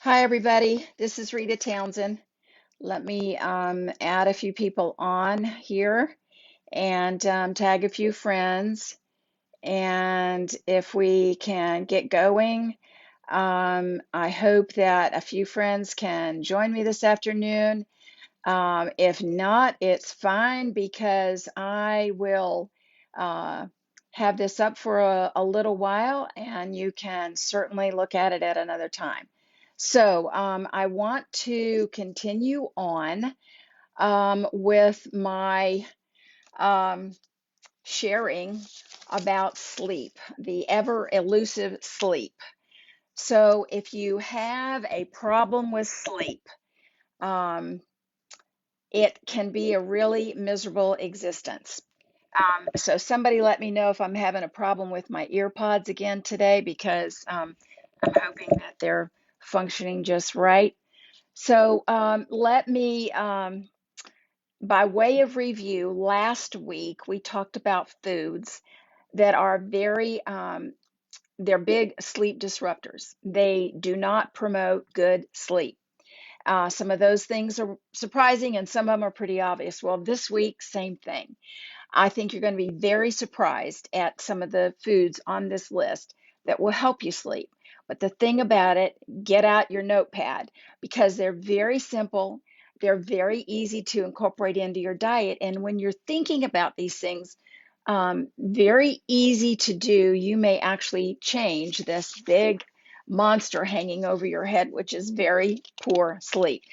Hi, everybody. This is Rita Townsend. Let me add a few people on here and tag a few friends. And if we can get going, I hope that a few friends can join me this afternoon. If not, it's fine because I will uh, have this up for a little while and you can certainly look at it at another time. So I want to continue on with my um, sharing about sleep, the ever elusive sleep. So if you have a problem with sleep, um, it can be a really miserable existence. So somebody let me know if I'm having a problem with my ear pods again today because I'm hoping that they're functioning just right. So let me, by way of review, last week we talked about foods that are they're big sleep disruptors. They do not promote good sleep. Some of those things are surprising and some of them are pretty obvious. Well, this week, same thing. I think you're going to be very surprised at some of the foods on this list that will help you sleep. But the thing about it, get out your notepad because they're very simple. They're very easy to incorporate into your diet. And when you're thinking about these things, very easy to do, you may actually change this big monster hanging over your head, which is very poor sleep.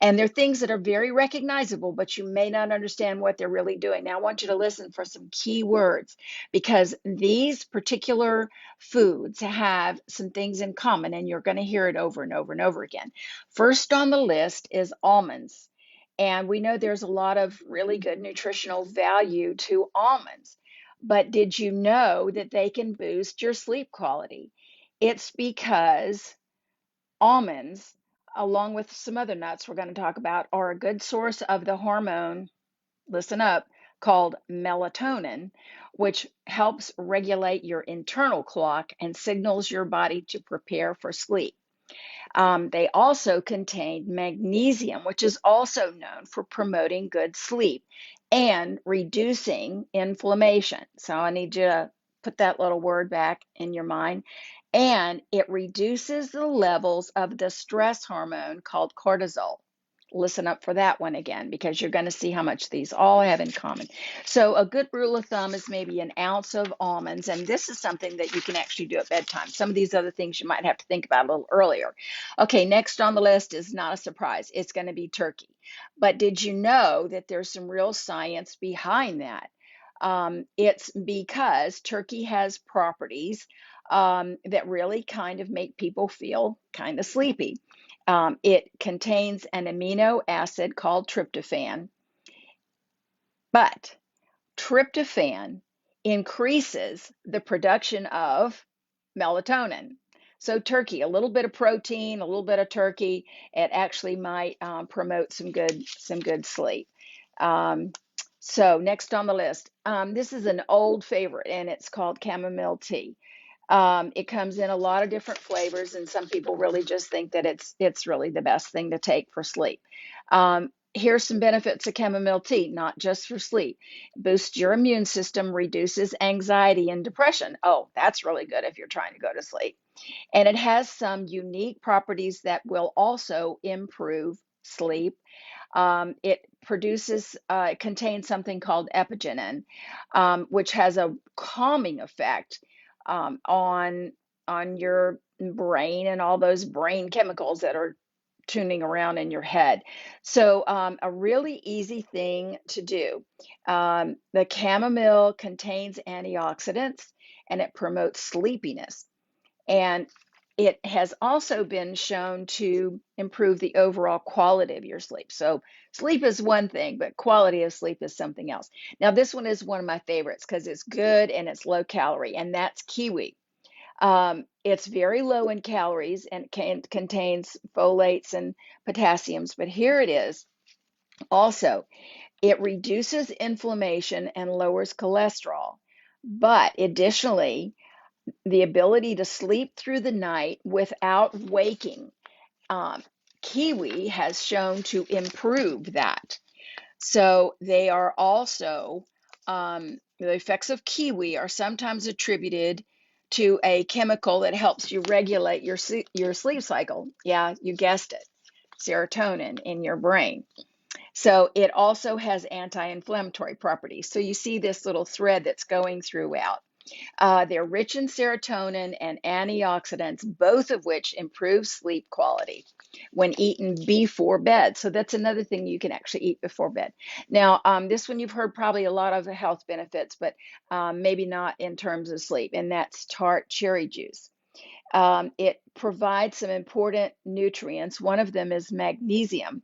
And they're things that are very recognizable, but you may not understand what they're really doing. Now, I want you to listen for some key words because these particular foods have some things in common, and you're going to hear it over and over and over again. First on the list is almonds. And we know there's a lot of really good nutritional value to almonds. But did you know that they can boost your sleep quality? It's because almonds, along with some other nuts we're going to talk about, are a good source of the hormone, listen up, called melatonin, which helps regulate your internal clock and signals your body to prepare for sleep. They also contain magnesium, which is also known for promoting good sleep and reducing inflammation. So I need you to put that little word back in your mind. And it reduces the levels of the stress hormone called cortisol. Listen up for that one again because you're going to see how much these all have in common. So, a good rule of thumb is maybe an ounce of almonds, and this is something that you can actually do at bedtime. Some of these other things you might have to think about a little earlier. Okay, next on the list is not a surprise. It's going to be turkey. But did you know that there's some real science behind that? It's because turkey has properties that really kind of make people feel kind of sleepy. It contains an amino acid called tryptophan, but tryptophan increases the production of melatonin. So turkey, a little bit of protein, a little bit of turkey, it actually might promote some good sleep. Um, so next on the list, this is an old favorite, and it's called chamomile tea. It comes in a lot of different flavors, and some people really just think that it's really the best thing to take for sleep. Here's some benefits of chamomile tea, not just for sleep. Boosts your immune system, reduces anxiety and depression. Oh, that's really good if you're trying to go to sleep. And it has some unique properties that will also improve sleep. It contains something called epigenin, which has a calming effect on your brain and all those brain chemicals that are tuning around in your head. So, a really easy thing to do. The chamomile contains antioxidants and it promotes sleepiness. And it has also been shown to improve the overall quality of your sleep. So, sleep is one thing, but quality of sleep is something else. Now, this one is one of my favorites because it's good and it's low calorie, and that's kiwi. It's very low in calories and contains folates and potassiums, but here it is. Also, it reduces inflammation and lowers cholesterol, but additionally, the ability to sleep through the night without waking. um, kiwi has shown to improve that. So they are also, the effects of kiwi are sometimes attributed to a chemical that helps you regulate your sleep cycle. Yeah, you guessed it, serotonin in your brain. So it also has anti-inflammatory properties. So you see this little thread that's going throughout. They're rich in serotonin and antioxidants, both of which improve sleep quality when eaten before bed. So that's another thing you can actually eat before bed. Now, this one you've heard probably a lot of the health benefits, but maybe not in terms of sleep, and that's tart cherry juice. It provides some important nutrients. One of them is magnesium,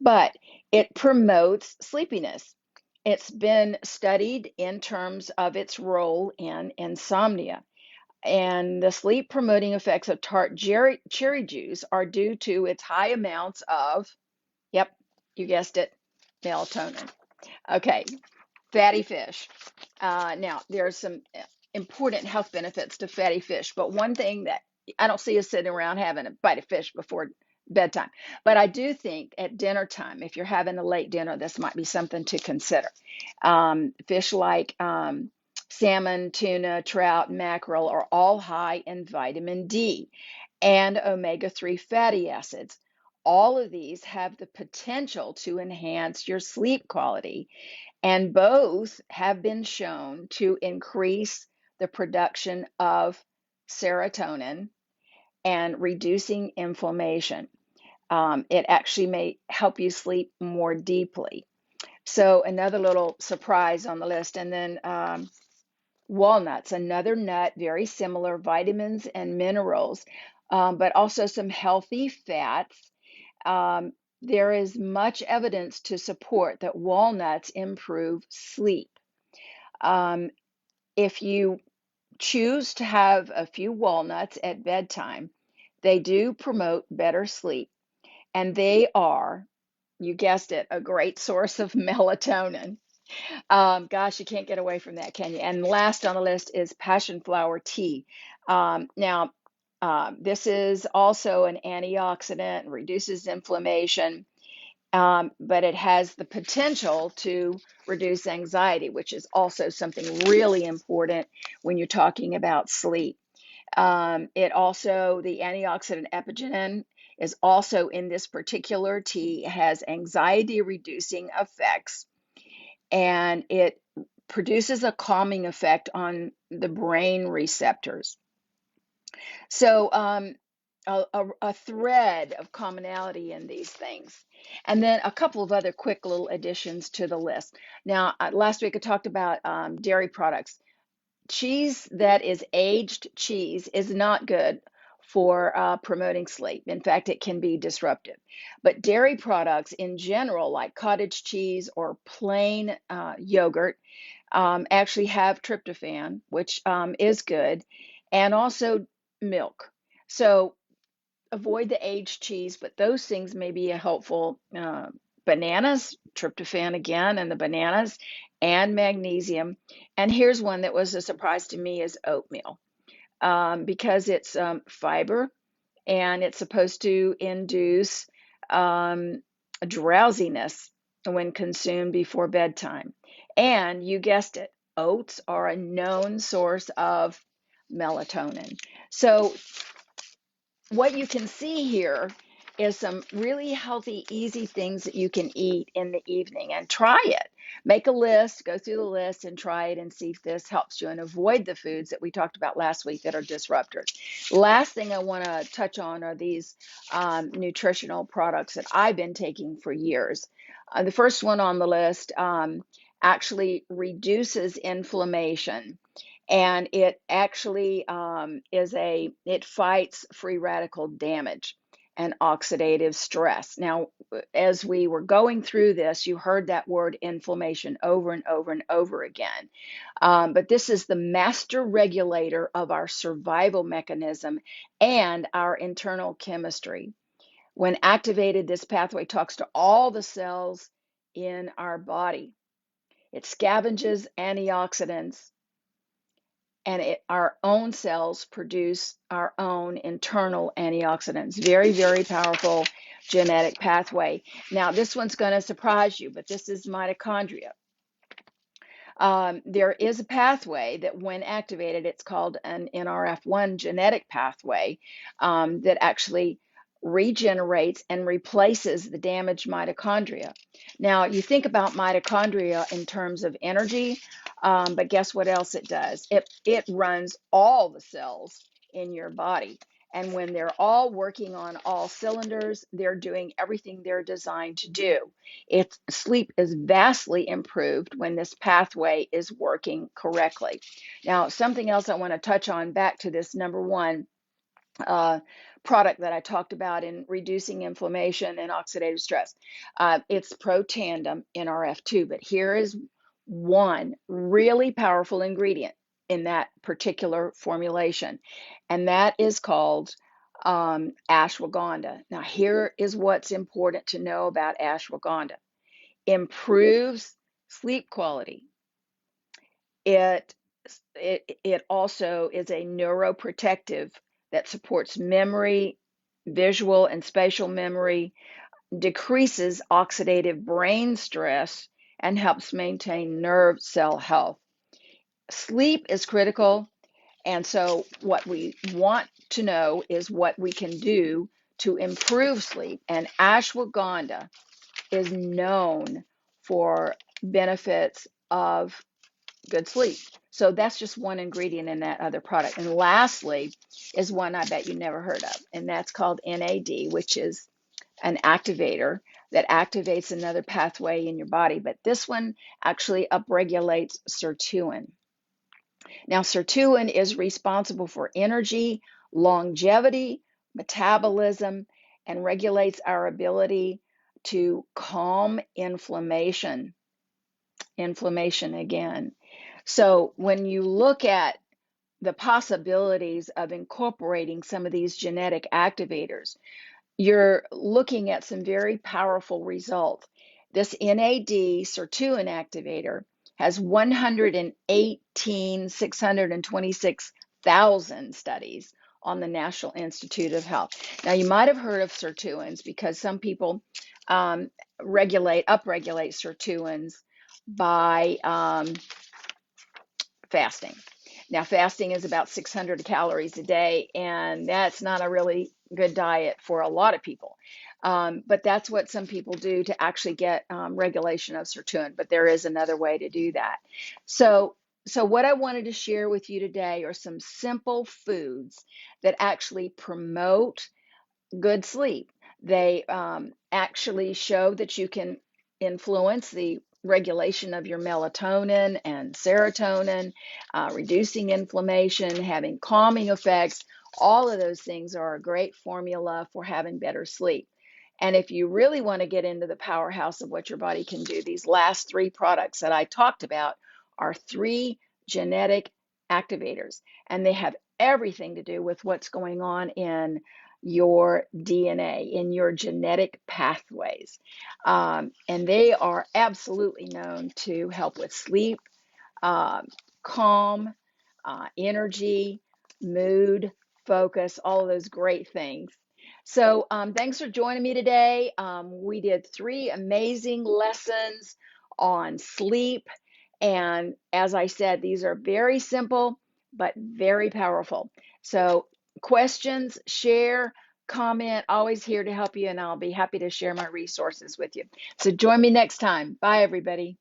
but it promotes sleepiness. It's been studied in terms of its role in insomnia. And the sleep promoting effects of tart cherry juice are due to its high amounts of, yep, you guessed it, melatonin. Okay, fatty fish. Now, there's some important health benefits to fatty fish, but one thing that I don't see us sitting around having a bite of fish before bedtime. But I do think at dinner time, if you're having a late dinner, this might be something to consider. Fish like salmon, tuna, trout, mackerel are all high in vitamin D and omega-3 fatty acids. All of these have the potential to enhance your sleep quality, and both have been shown to increase the production of serotonin and reducing inflammation. It actually may help you sleep more deeply. So, another little surprise on the list. And then walnuts, another nut, very similar, vitamins and minerals, but also some healthy fats. Um, there is much evidence to support that walnuts improve sleep. Um, if you choose to have a few walnuts at bedtime, they do promote better sleep, and they are, you guessed it, a great source of melatonin. Gosh, you can't get away from that, can you? And last on the list is passion flower tea. Now, this is also an antioxidant, reduces inflammation, but it has the potential to reduce anxiety, which is also something really important when you're talking about sleep. It also, the antioxidant epigenin is also in this particular tea, has anxiety reducing effects, and it produces a calming effect on the brain receptors. So, a thread of commonality in these things. And then a couple of other quick little additions to the list. Now, last week I talked about dairy products. Cheese that is aged cheese is not good for promoting sleep. In fact, it can be disruptive. But dairy products in general, like cottage cheese or plain yogurt, actually have tryptophan, which is good, and also milk. So avoid the aged cheese, but those things may be a helpful. Bananas, tryptophan again, and the bananas, and magnesium. And here's one that was a surprise to me is oatmeal, because it's fiber and it's supposed to induce drowsiness when consumed before bedtime. And you guessed it, oats are a known source of melatonin. So what you can see here is some really healthy, easy things that you can eat in the evening, and try it. Make a list, go through the list and try it and see if this helps you, and avoid the foods that we talked about last week that are disruptors. Last thing I want to touch on are these nutritional products that I've been taking for years. The first one on the list actually reduces inflammation, and it actually it fights free radical damage and oxidative stress. Now, as we were going through this, you heard that word inflammation over and over and over again. But this is the master regulator of our survival mechanism and our internal chemistry. When activated, this pathway talks to all the cells in our body. It scavenges antioxidants and our own cells produce our own internal antioxidants. Very, very powerful genetic pathway. Now, this one's going to surprise you, but this is mitochondria. There is a pathway that, when activated, it's called an NRF1 genetic pathway that actually regenerates and replaces the damaged mitochondria. Now, you think about mitochondria in terms of energy, but guess what else it does? It runs all the cells in your body. And when they're all working on all cylinders, they're doing everything they're designed to do. Its sleep is vastly improved when this pathway is working correctly. Now, something else I want to touch on, back to this number one product that I talked about in reducing inflammation and oxidative stress. It's Protandim NRF2, but here is one really powerful ingredient in that particular formulation, and that is called ashwagandha. Now, here is what's important to know about ashwagandha. Improves sleep quality. It also is a neuroprotective that supports memory, visual and spatial memory, decreases oxidative brain stress, and helps maintain nerve cell health. Sleep is critical, and so what we want to know is what we can do to improve sleep. And ashwagandha is known for benefits of good sleep. So that's just one ingredient in that other product. And lastly is one I bet you never heard of, and that's called NAD, which is an activator that activates another pathway in your body. But this one actually upregulates sirtuin. Now, sirtuin is responsible for energy, longevity, metabolism, and regulates our ability to calm inflammation. Inflammation again. So when you look at the possibilities of incorporating some of these genetic activators, you're looking at some very powerful results. This NAD sirtuin activator has 118,626,000 studies on the National Institute of Health. Now, you might have heard of sirtuins because some people upregulate sirtuins by fasting. Now, fasting is about 600 calories a day, and that's not a really good diet for a lot of people. But that's what some people do to actually get regulation of sirtuin. But there is another way to do that. So what I wanted to share with you today are some simple foods that actually promote good sleep. They actually show that you can influence the regulation of your melatonin and serotonin, reducing inflammation, having calming effects. All of those things are a great formula for having better sleep. And if you really want to get into the powerhouse of what your body can do, these last three products that I talked about are three genetic activators, and they have everything to do with what's going on in your DNA, in your genetic pathways. And they are absolutely known to help with sleep, calm, energy, mood, focus, all of those great things. So thanks for joining me today. We did three amazing lessons on sleep. And as I said, these are very simple, but very powerful. So questions, share, comment, always here to help you, and I'll be happy to share my resources with you. So join me next time. Bye, everybody.